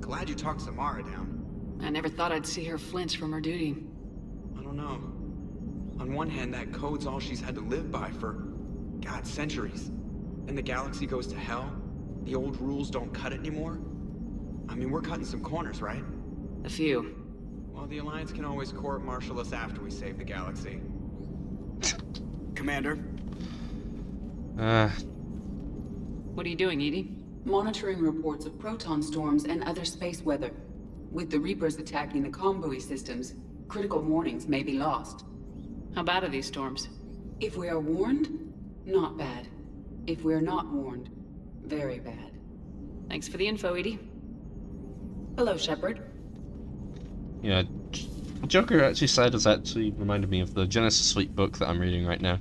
Glad you talked Samara down. I never thought I'd see her flinch from her duty. I don't know. On one hand, that code's all she's had to live by for, God, centuries. Then the galaxy goes to hell. The old rules don't cut it anymore. I mean, we're cutting some corners, right? A few. Well, the Alliance can always court-martial us after we save the galaxy. Commander? What are you doing, Edie? Monitoring reports of proton storms and other space weather. With the Reapers attacking the comm buoy systems, critical warnings may be lost. How bad are these storms? If we are warned, not bad. If we are not warned, very bad. Thanks for the info, Edie. Hello, Shepard. Yeah, Joker actually said has actually reminded me of the Genesis Fleet book that I'm reading right now.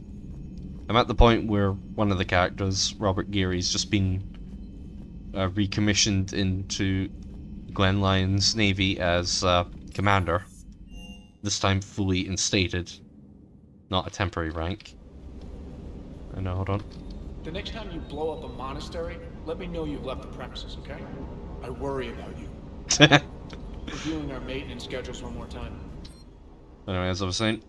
I'm at the point where one of the characters, Robert Geary's, just been recommissioned into Glenn Lyon's Navy as commander. This time fully instated, not a temporary rank. I know, hold on. The next time you blow up a monastery, let me know you've left the premises, okay? I worry about you. Reviewing our maintenance schedules one more time. Anyway, as I was saying,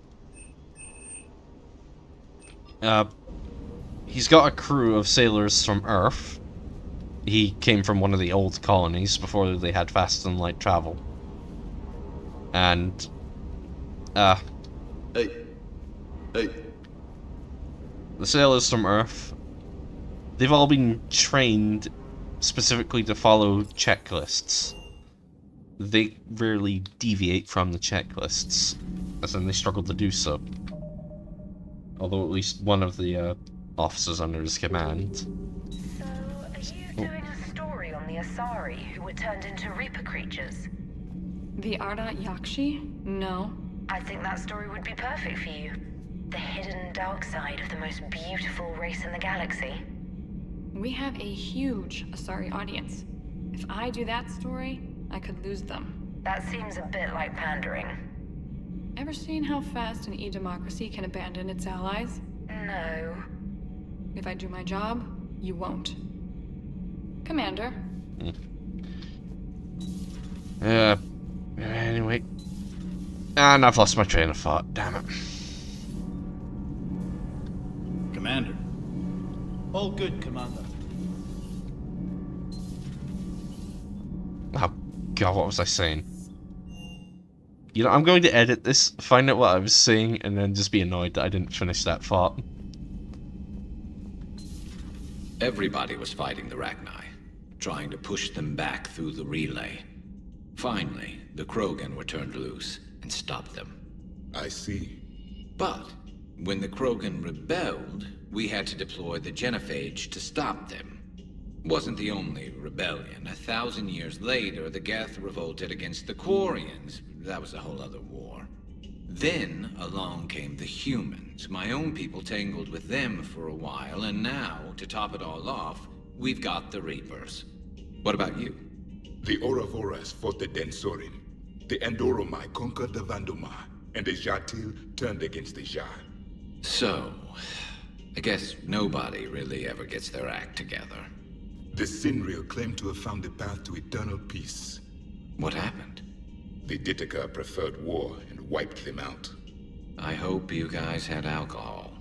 he's got a crew of sailors from Earth. He came from one of the old colonies before they had fast and light travel. And, Hey. the sailors from Earth, they've all been trained specifically to follow checklists. They rarely deviate from the checklists, as in they struggle to do so. Although at least one of the officers under his command. So, are you doing a story on the Asari who were turned into Reaper creatures? The Ardat Yakshi? No. I think that story would be perfect for you. The hidden dark side of the most beautiful race in the galaxy. We have a huge Asari audience. If I do that story, I could lose them. That seems a bit like pandering. Ever seen how fast an e-democracy can abandon its allies? No. If I do my job, you won't. Commander. Anyway. And I've lost my train of thought, damn it. Commander. All good, Commander. Oh god, what was I saying? You know, I'm going to edit this, find out what I was saying, and then just be annoyed that I didn't finish that thought. Everybody was fighting the Rachni, trying to push them back through the relay. Finally, the Krogan were turned loose and stopped them. I see. But when the Krogan rebelled, we had to deploy the Genophage to stop them. Wasn't the only rebellion. 1,000 years later, the Geth revolted against the Quarians. That was a whole other war. Then along came the humans. My own people tangled with them for a while, and now, to top it all off, we've got the Reapers. What about you? The Ouroboros fought the Densorin. The Endoromai conquered the Vandomai, and the Jatil turned against the Jar. So, I guess nobody really ever gets their act together. The Sinreal claimed to have found the path to eternal peace. What happened? The Ditaka preferred war and wiped them out. I hope you guys had alcohol.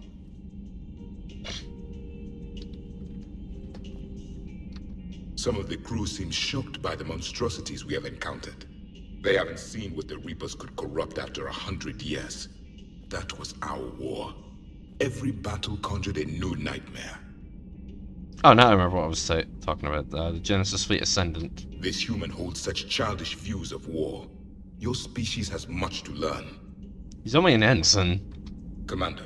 Some of the crew seem shocked by the monstrosities we have encountered. They haven't seen what the Reapers could corrupt after 100 years. That was our war. Every battle conjured a new nightmare. Oh, now I remember what I was talking about. The Genesis Fleet Ascendant. This human holds such childish views of war. Your species has much to learn. He's only an ensign. Commander.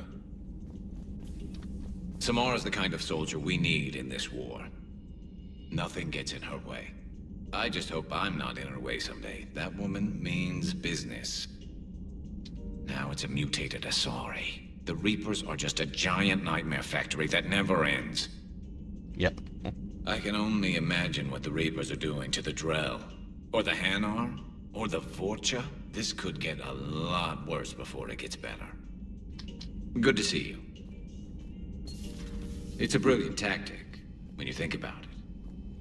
Samara's the kind of soldier we need in this war. Nothing gets in her way. I just hope I'm not in her way someday. That woman means business. Now it's a mutated Asari. The Reapers are just a giant nightmare factory that never ends. Yep. I can only imagine what the Reapers are doing to the Drell. Or the Hanar. Or the Vorcha. This could get a lot worse before it gets better. Good to see you. It's a brilliant tactic, when you think about it.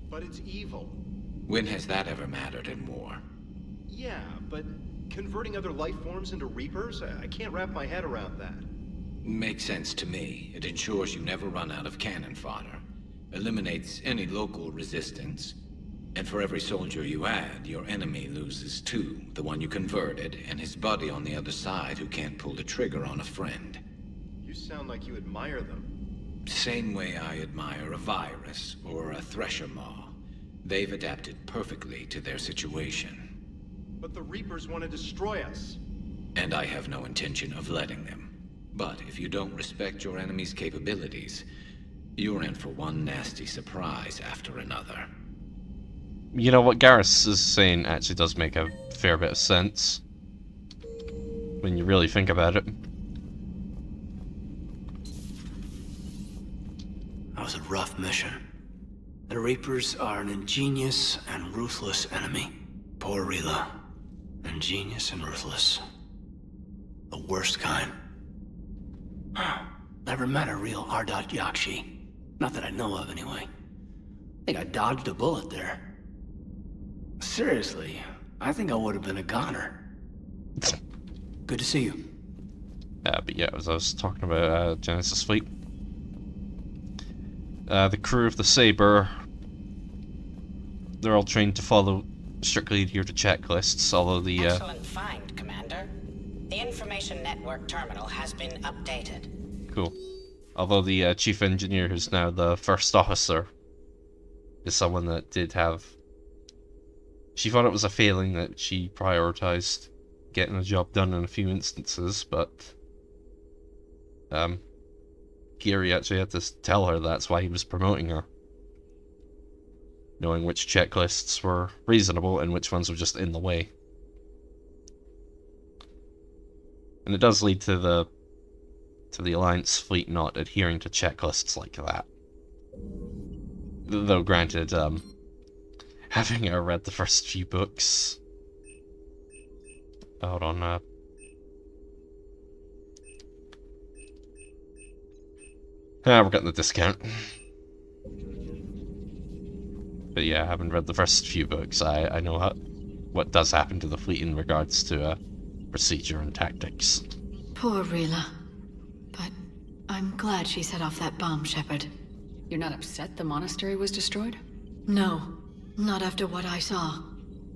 But it's evil. When has that ever mattered in war? Yeah, but converting other life forms into Reapers? I can't wrap my head around that. Makes sense to me. It ensures you never run out of cannon fodder. Eliminates any local resistance. And for every soldier you add, your enemy loses two. The one you converted, and his buddy on the other side who can't pull the trigger on a friend. You sound like you admire them. Same way I admire a virus or a thresher maw. They've adapted perfectly to their situation. But the Reapers want to destroy us. And I have no intention of letting them. But if you don't respect your enemy's capabilities, you're in for one nasty surprise after another. You know, what Garrus is saying actually does make a fair bit of sense. When you really think about it. That was a rough mission. The Reapers are an ingenious and ruthless enemy. Poor Rila. Ingenious and ruthless. The worst kind. Never met a real Ardat Yakshi. Not that I know of, anyway. I think I dodged a bullet there. Seriously, I think I would have been a goner. Good to see you. But yeah, as I was talking about Genesis Fleet. The crew of the Saber, they're all trained to follow strictly adhere to checklists, although the Excellent find, Commander. The information network terminal has been updated. Cool. Although the chief engineer, who's now the first officer, is someone that did have... She thought it was a failing that she prioritized getting a job done in a few instances, but Geary actually had to tell her that's why he was promoting her. Knowing which checklists were reasonable and which ones were just in the way. And it does lead to the Alliance fleet not adhering to checklists like that. Though granted, having read the first few books... Hold on, we're getting the discount. But yeah, having read the first few books, I know what does happen to the fleet in regards to procedure and tactics. Poor Rila. But I'm glad she set off that bomb, Shepard. You're not upset the monastery was destroyed? No, not after what I saw.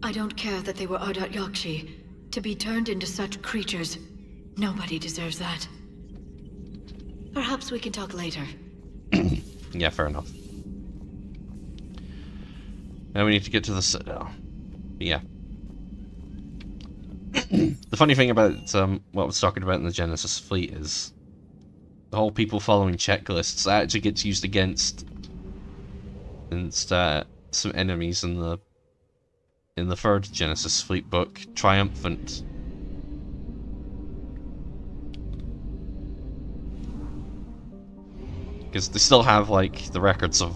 I don't care that they were Ardat Yakshi. To be turned into such creatures, nobody deserves that. Perhaps we can talk later. Yeah, fair enough. Now we need to get to the Citadel. Yeah. The funny thing about what I was talking about in the Genesis fleet is the whole people following checklists actually gets used against some enemies in the third Genesis fleet book, Triumphant. Because they still have like the records of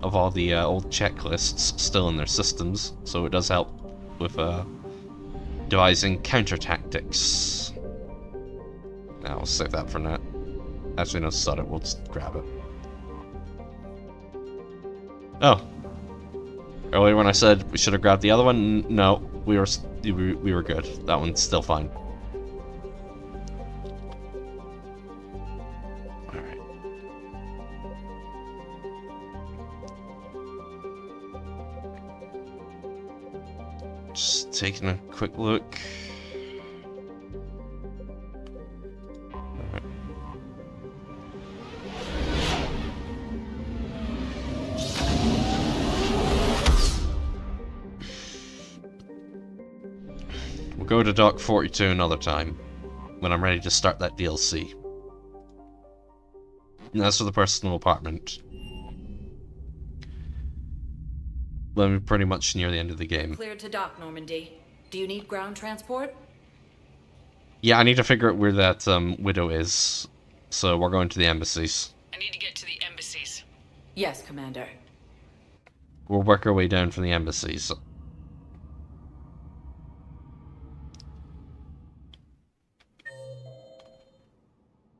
all the old checklists still in their systems, so it does help with devising counter tactics. Now we'll save that for now. Actually, no, sod it. We'll just grab it. Oh, earlier when I said we should have grabbed the other one, no, we were good. That one's still fine. Just taking a quick look. Alright. We'll go to Dock 42 another time, when I'm ready to start that DLC. And as for the personal apartment, we're pretty much near the end of the game. Cleared to dock, Normandy. Do you need ground transport? Yeah, I need to figure out where that widow is. So we're going to the embassies. I need to get to the embassies. Yes, Commander. We'll work our way down from the embassies.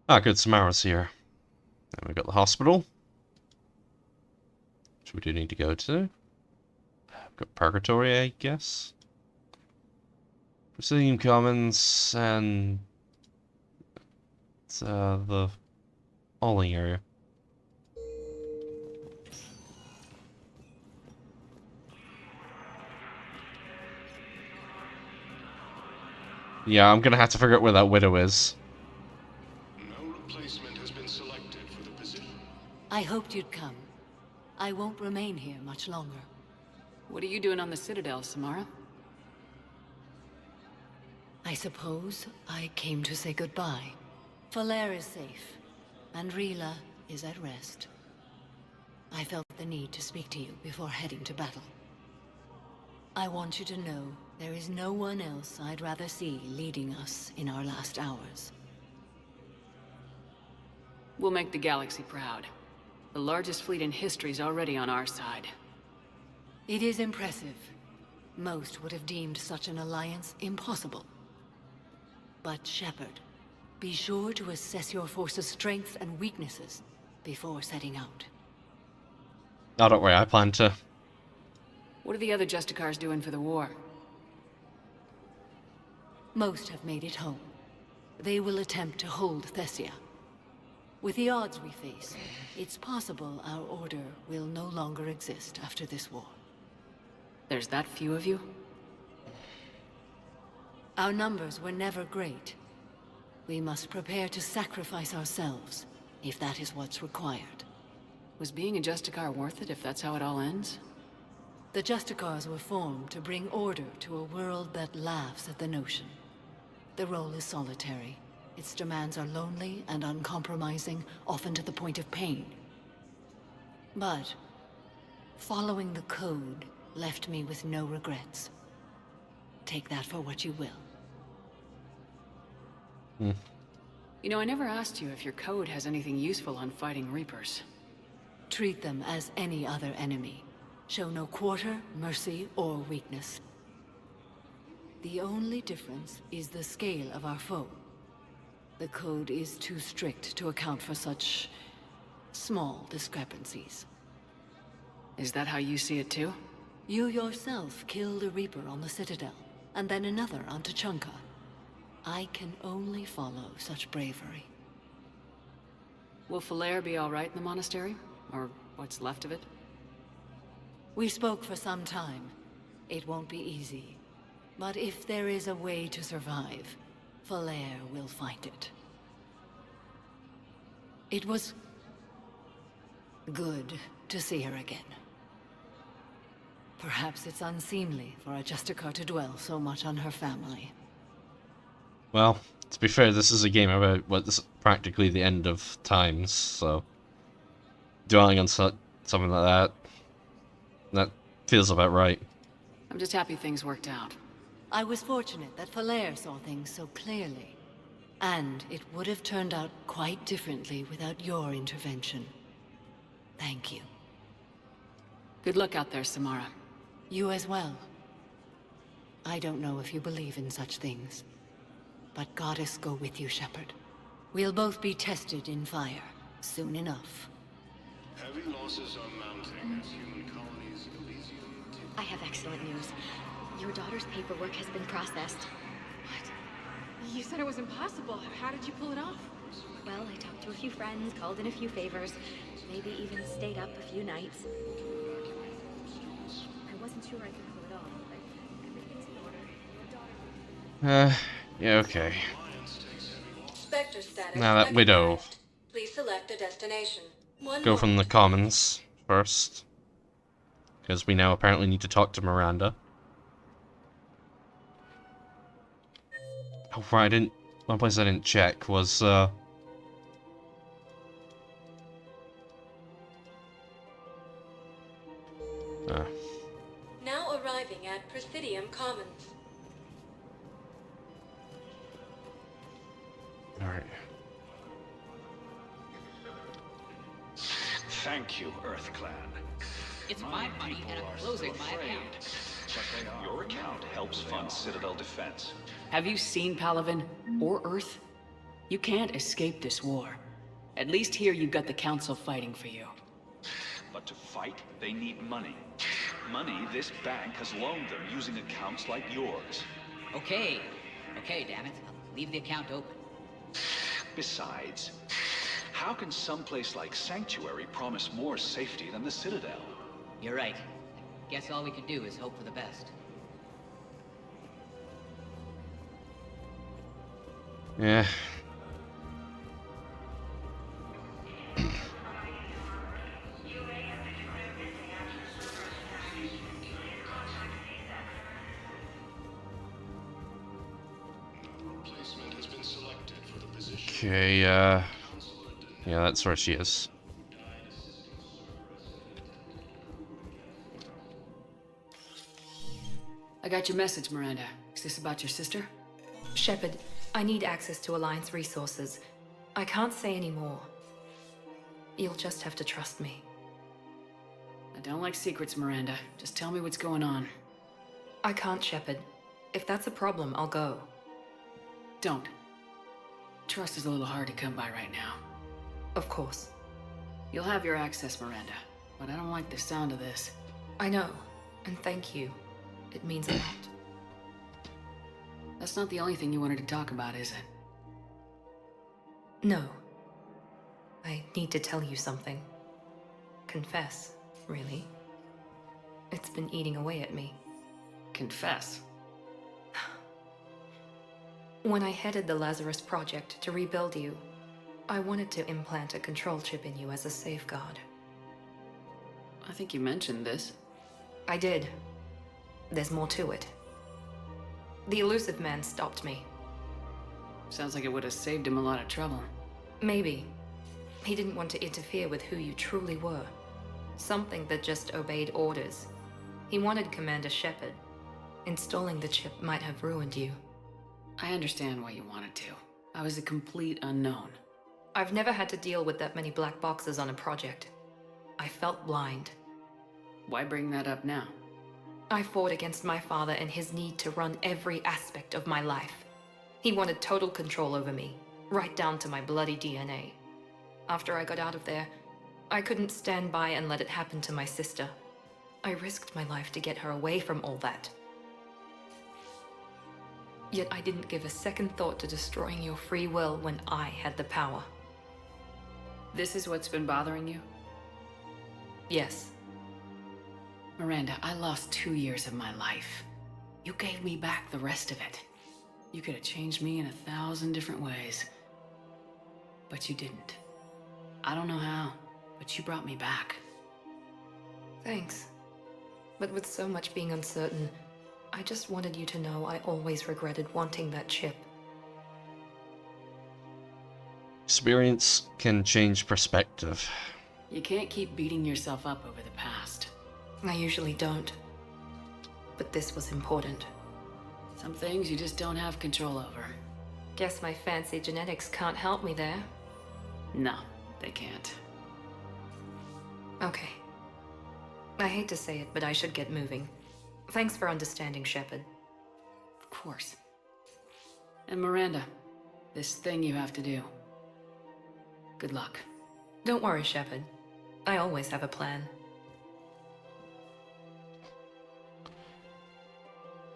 Ah, good, Samara's here. And we've got the hospital, which we do need to go to. Got Purgatory, I guess. Presidium Commons and the hauling area. Yeah, I'm gonna have to figure out where that widow is. No replacement has been selected for the position. I hoped you'd come. I won't remain here much longer. What are you doing on the Citadel, Samara? I suppose I came to say goodbye. Falair is safe, and Rila is at rest. I felt the need to speak to you before heading to battle. I want you to know there is no one else I'd rather see leading us in our last hours. We'll make the galaxy proud. The largest fleet in history is already on our side. It is impressive. Most would have deemed such an alliance impossible. But Shepard, be sure to assess your force's strengths and weaknesses before setting out. Oh, don't worry, I plan to. What are the other Justicars doing for the war? Most have made it home. They will attempt to hold Thessia. With the odds we face, it's possible our order will no longer exist after this war. There's that few of you? Our numbers were never great. We must prepare to sacrifice ourselves, if that is what's required. Was being a Justicar worth it if that's how it all ends? The Justicars were formed to bring order to a world that laughs at the notion. The role is solitary. Its demands are lonely and uncompromising, often to the point of pain. But following the code left me with no regrets. Take that for what you will. You know, I never asked you if your code has anything useful on fighting Reapers. Treat them as any other enemy. Show no quarter, mercy, or weakness. The only difference is the scale of our foe. The code is too strict to account for such small discrepancies. Is that how you see it too? You yourself killed a Reaper on the Citadel, and then another on Tuchanka. I can only follow such bravery. Will Falair be alright in the monastery? Or what's left of it? We spoke for some time. It won't be easy. But if there is a way to survive, Falair will find it. It was good to see her again. Perhaps it's unseemly for a Justicar to dwell so much on her family. Well, to be fair, this is a game about what's practically the end of times, so dwelling on something like that feels about right. I'm just happy things worked out. I was fortunate that Falair saw things so clearly. And it would have turned out quite differently without your intervention. Thank you. Good luck out there, Samara. You as well. I don't know if you believe in such things. But Goddess go with you, Shepard. We'll both be tested in fire, soon enough. Heavy losses are mounting as human colonies Elysium. I have excellent news. Your daughter's paperwork has been processed. What? You said it was impossible. How did you pull it off? Well, I talked to a few friends, called in a few favors, maybe even stayed up a few nights. I wasn't sure I could pull it off, but everything's in order. Yeah, okay. Spectre status. Now that widow. Please select a destination. Go from the commons first. Because we now apparently need to talk to Miranda. Oh, right, one place I didn't check was, Now arriving at Presidium Commons. Alright. Thank you, Earth Clan. It's my money and I'm closing my account. Your account helps fund Citadel defense. Have you seen Palaven? Or Earth? You can't escape this war. At least here you've got the Council fighting for you. But to fight, they need money. money this bank has loaned them using accounts like yours. Okay, damn it. I'll leave the account open. Besides, how can someplace like Sanctuary promise more safety than the Citadel? You're right. Guess all we can do is hope for the best. Yeah. Okay, yeah, that's where she is. I got your message, Miranda. Is this about your sister? Shepard, I need access to Alliance resources. I can't say any more. You'll just have to trust me. I don't like secrets, Miranda. Just tell me what's going on. I can't, Shepard. If that's a problem, I'll go. Don't. Trust is a little hard to come by right now. Of course. You'll have your access, Miranda, but I don't like the sound of this. I know, and thank you. It means a lot. That's not the only thing you wanted to talk about, is it? No. I need to tell you something. Confess, really. It's been eating away at me. Confess? When I headed the Lazarus Project to rebuild you, I wanted to implant a control chip in you as a safeguard. I think you mentioned this. I did. There's more to it. The elusive man stopped me. Sounds like it would have saved him a lot of trouble. Maybe. He didn't want to interfere with who you truly were. Something that just obeyed orders. He wanted Commander Shepard. Installing the chip might have ruined you. I understand why you wanted to. I was a complete unknown. I've never had to deal with that many black boxes on a project. I felt blind. Why bring that up now? I fought against my father and his need to run every aspect of my life. He wanted total control over me, right down to my bloody DNA. After I got out of there, I couldn't stand by and let it happen to my sister. I risked my life to get her away from all that. Yet I didn't give a second thought to destroying your free will when I had the power. This is what's been bothering you? Yes. Miranda, I lost 2 years of my life. You gave me back the rest of it. You could have changed me in 1,000 different ways. But you didn't. I don't know how, but you brought me back. Thanks. But with so much being uncertain, I just wanted you to know I always regretted wanting that chip. Experience can change perspective. You can't keep beating yourself up over the past. I usually don't. But this was important. Some things you just don't have control over. Guess my fancy genetics can't help me there. No, they can't. Okay. I hate to say it, but I should get moving. Thanks for understanding, Shepard. Of course. And Miranda, this thing you have to do. Good luck. Don't worry, Shepard. I always have a plan.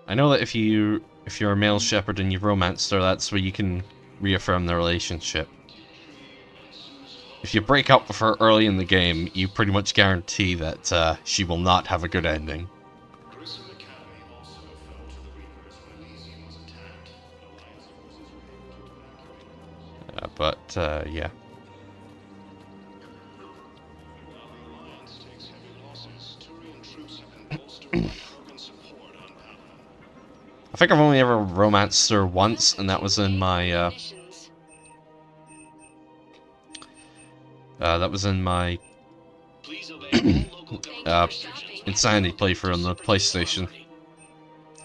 I know that if you're a male shepherd and you've romanced her, that's where you can reaffirm the relationship. If you break up with her early in the game, you pretty much guarantee that she will not have a good ending. Yeah. I think I've only ever romanced her once, and that was in my Insanity playthrough on the PlayStation,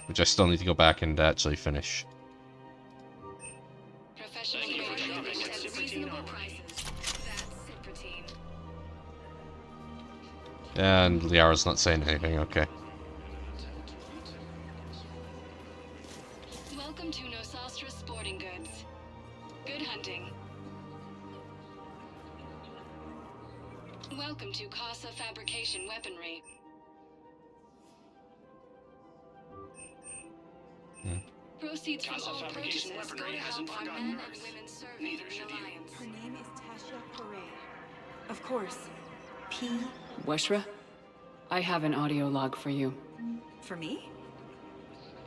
which I still need to go back and actually finish. And Liara's not saying anything, okay. Welcome to Nosastra Sporting Goods. Good hunting. Welcome to Casa Fabrication Weaponry. Proceeds from Castle all fabrication purchases go weaponry to hasn't help our forgotten men Earth. and women serving Neither in should the you. Alliance. Her name is Tasha Paray. Of course. P. Weshra, I have an audio log for you. For me?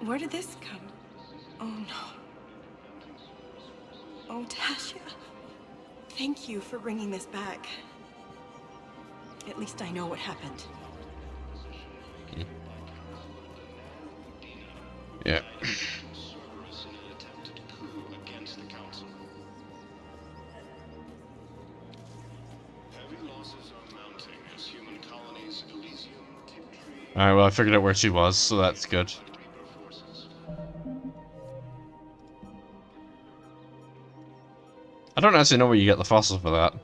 Where did this come? Oh no. Oh, Tasha. Thank you for bringing this back. At least I know what happened. Yeah. Alright, well I figured out where she was, so that's good. I don't actually know where you get the fossil for that.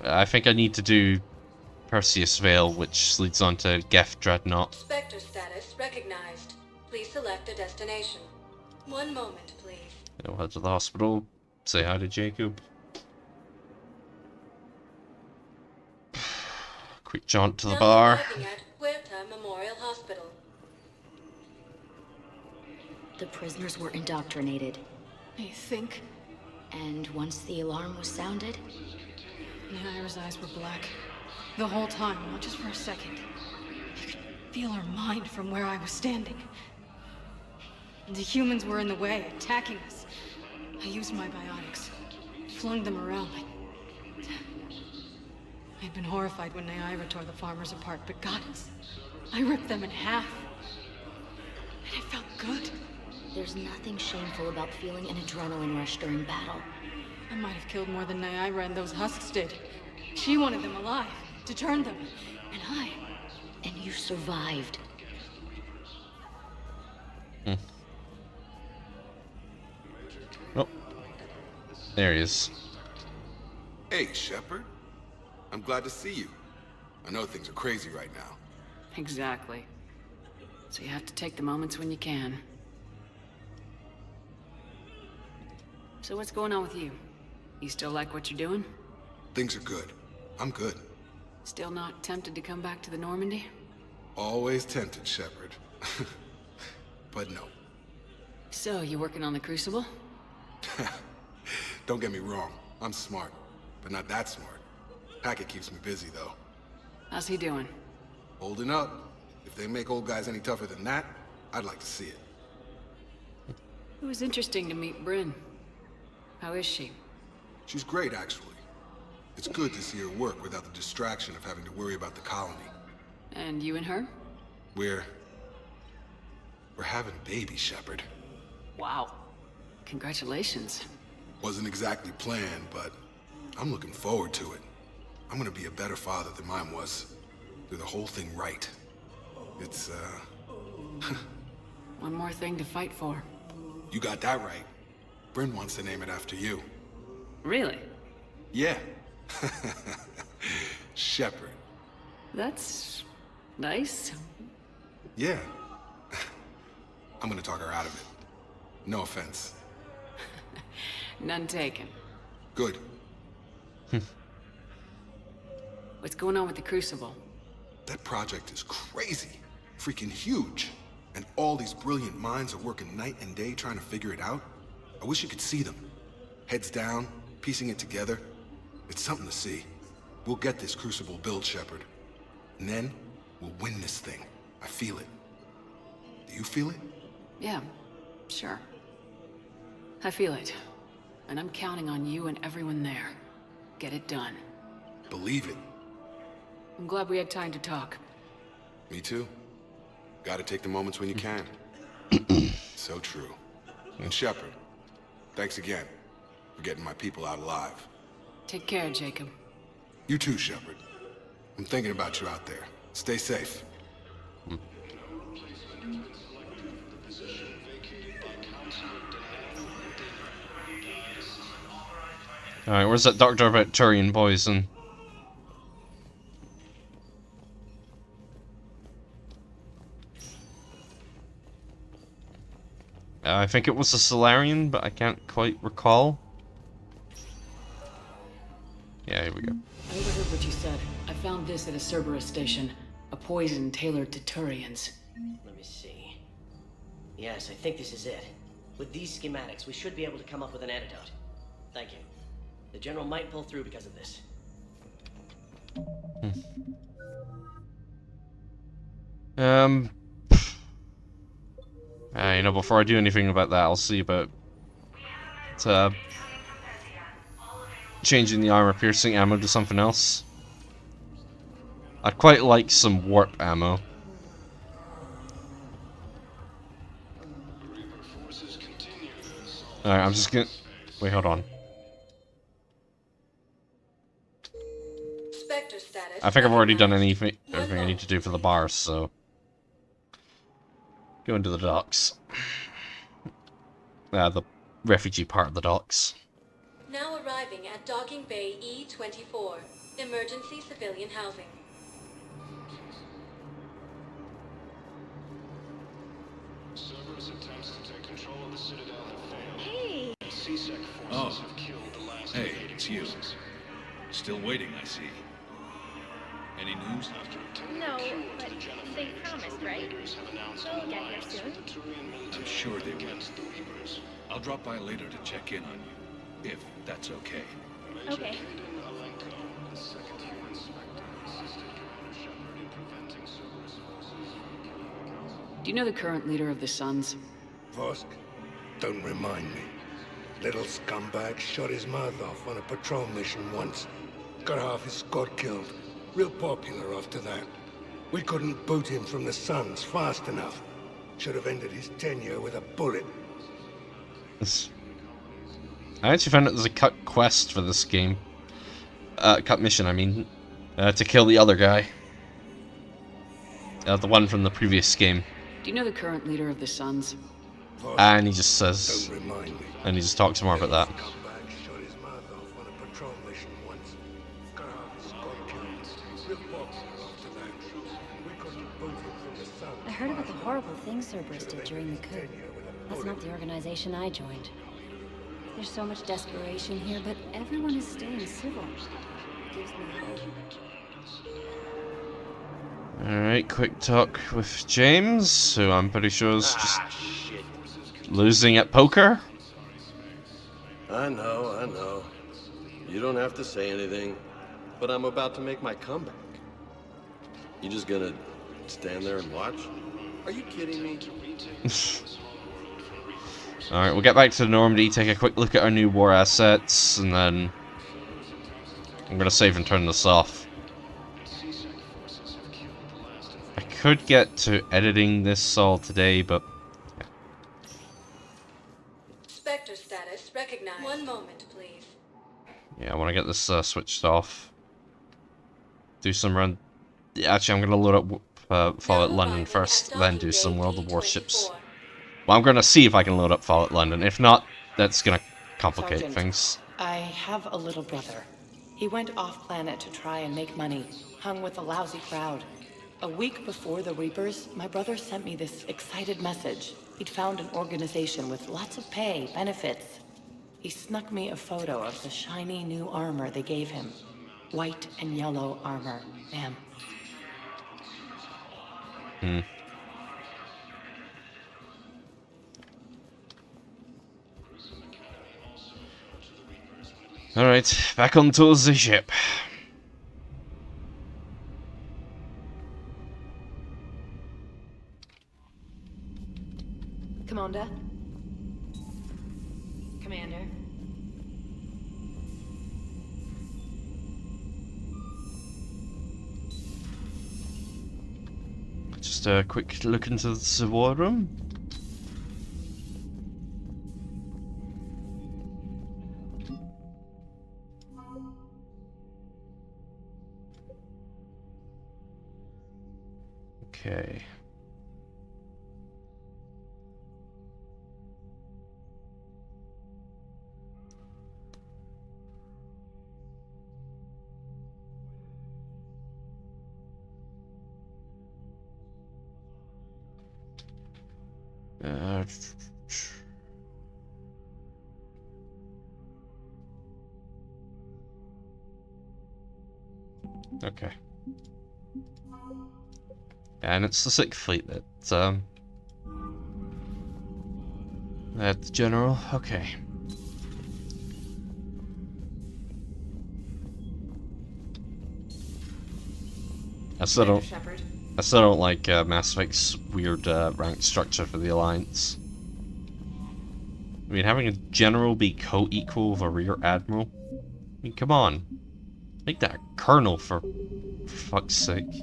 I think I need to do Perseus Vale, which leads on to Geth Dreadnought. Spectre status recognized. Please select a destination. One moment, please. I'll head to the hospital, say hi to Jacob. Quick jaunt to the Now bar. arriving at Huerta Memorial Hospital. The prisoners were indoctrinated. I think And once the alarm was sounded, Naira's eyes were black. The whole time, not just for a second. I could feel her mind from where I was standing. The humans were in the way, attacking us. I used my biotics, flung them around. I'd been horrified when Naira tore the farmers apart, but goddess, I ripped them in half. And it felt good. there's nothing shameful about feeling an adrenaline rush during battle. I might have killed more than Naira and those husks did. She wanted them alive, to turn them. And I... And you survived. Oh. There he is. Hey, Shepard. I'm glad to see you. I know things are crazy right now. Exactly. So you have to take the moments when you can. So what's going on with you? You still like what you're doing? Things are good. I'm good. Still not tempted to come back to the Normandy? Always tempted, Shepard. But no. So, you working on the Crucible? Don't get me wrong. I'm smart, but not that smart. Hackett keeps me busy, though. How's he doing? Holding up. If they make old guys any tougher than that, I'd like to see it. It was interesting to meet Bryn. How is she? She's great, actually. It's good to see her work without the distraction of having to worry about the colony. And you and her? We're having a baby, Shepard. Wow. Congratulations. Wasn't exactly planned, but I'm looking forward to it. I'm gonna be a better father than mine was. Do the whole thing right. It's, One more thing to fight for. You got that right. Bryn wants to name it after you. Really? Yeah. Shepard. That's... nice. Yeah. I'm gonna talk her out of it. No offense. None taken. Good. What's going on with the Crucible? That project is crazy. Freaking huge. And all these brilliant minds are working night and day trying to figure it out. I wish you could see them. Heads down, piecing it together. It's something to see. We'll get this Crucible built, Shepard. And then, we'll win this thing. I feel it. Do you feel it? Yeah, sure. I feel it. And I'm counting on you and everyone there. Get it done. Believe it. I'm glad we had time to talk. Me too. Gotta take the moments when you can. So true. And Shepard, thanks again for getting my people out alive. Take care, Jacob. You too, Shepard. I'm thinking about you out there. Stay safe. Alright, where's that doctor about Turian poison? I think it was a Solarian, but I can't quite recall. Yeah, here we go. I overheard what you said. I found this at a Cerberus station. A poison tailored to Turians. Let me see. Yes, I think this is it. With these schematics, we should be able to come up with an antidote. Thank you. The General might pull through because of this. You know, before I do anything about that, I'll see about changing the armor-piercing ammo to something else. I'd quite like some warp ammo. Alright, I'm just gonna... Wait, hold on. Spectre status. I think I've already done everything I need to do for the bars, so... Go into the docks. The refugee part of the docks. Now arriving at Docking Bay E-24, emergency civilian housing. Cerberus attempts to take control of the Citadel have failed. Hey! C-Sec forces have killed the last Hey, invading it's you. forces. Still waiting, I see. Any news? No, but they promised, right? They'll get here soon. I'm sure they will. I'll drop by later to check in on you, if that's okay. Okay. Do you know the current leader of the Suns? Vosk? Don't remind me. Little scumbag shot his mouth off on a patrol mission once. Got half his squad killed. Real popular after that. We couldn't boot him from the Suns fast enough. Should have ended his tenure with a bullet. I actually found out there's a cut quest for this game. Cut mission, I mean. To kill the other guy. The one from the previous game. Do you know the current leader of the Suns? And he just says... Don't remind me. And he just talks more about that. I heard about the horrible things Cerberus did during the coup. That's not the organization I joined. There's so much desperation here, but everyone is staying civil. It gives me hope. Alright, quick talk with James, who I'm pretty sure is just losing at poker. I know. You don't have to say anything, but I'm about to make my comeback. You just gonna stand there and watch? Are you kidding me? Alright, we'll get back to Normandy, take a quick look at our new war assets, and then I'm gonna save and turn this off. I could get to editing this all today, but Spectre status recognized. One moment, please. yeah, I want to get this switched off. Do some run. Yeah, actually, I'm gonna load up Fallout London first, then do some World of Warships. Well, I'm gonna see if I can load up Fallout London. If not, that's gonna complicate Sergeant, things. I have a little brother. He went off-planet to try and make money, hung with a lousy crowd. A week before the Reapers, my brother sent me this excited message. He'd found an organization with lots of pay, benefits. He snuck me a photo of the shiny new armor they gave him. White and yellow armor, ma'am. Alright, back onto the ship. Commander? Commander? Just a quick look into the war room. Okay. Okay. And it's the Sixth Fleet that the General. Okay. I still don't like Mass Effect's weird rank structure for the Alliance. I mean, having a General be co-equal of a Rear Admiral? I mean, come on. Make that a Colonel for fuck's sake.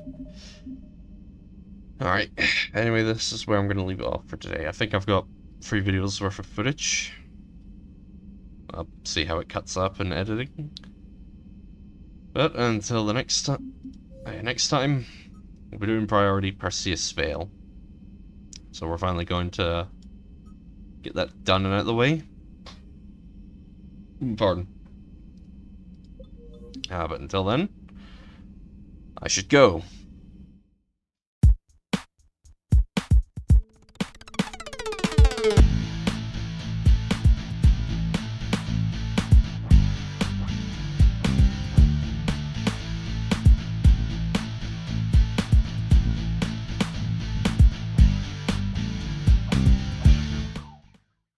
Alright, anyway, this is where I'm going to leave it off for today. I think I've got 3 videos worth of footage. I'll see how it cuts up in editing. But until the next time, we'll be doing Priority Perseus Vale. So we're finally going to get that done and out of the way. Pardon. But until then, I should go.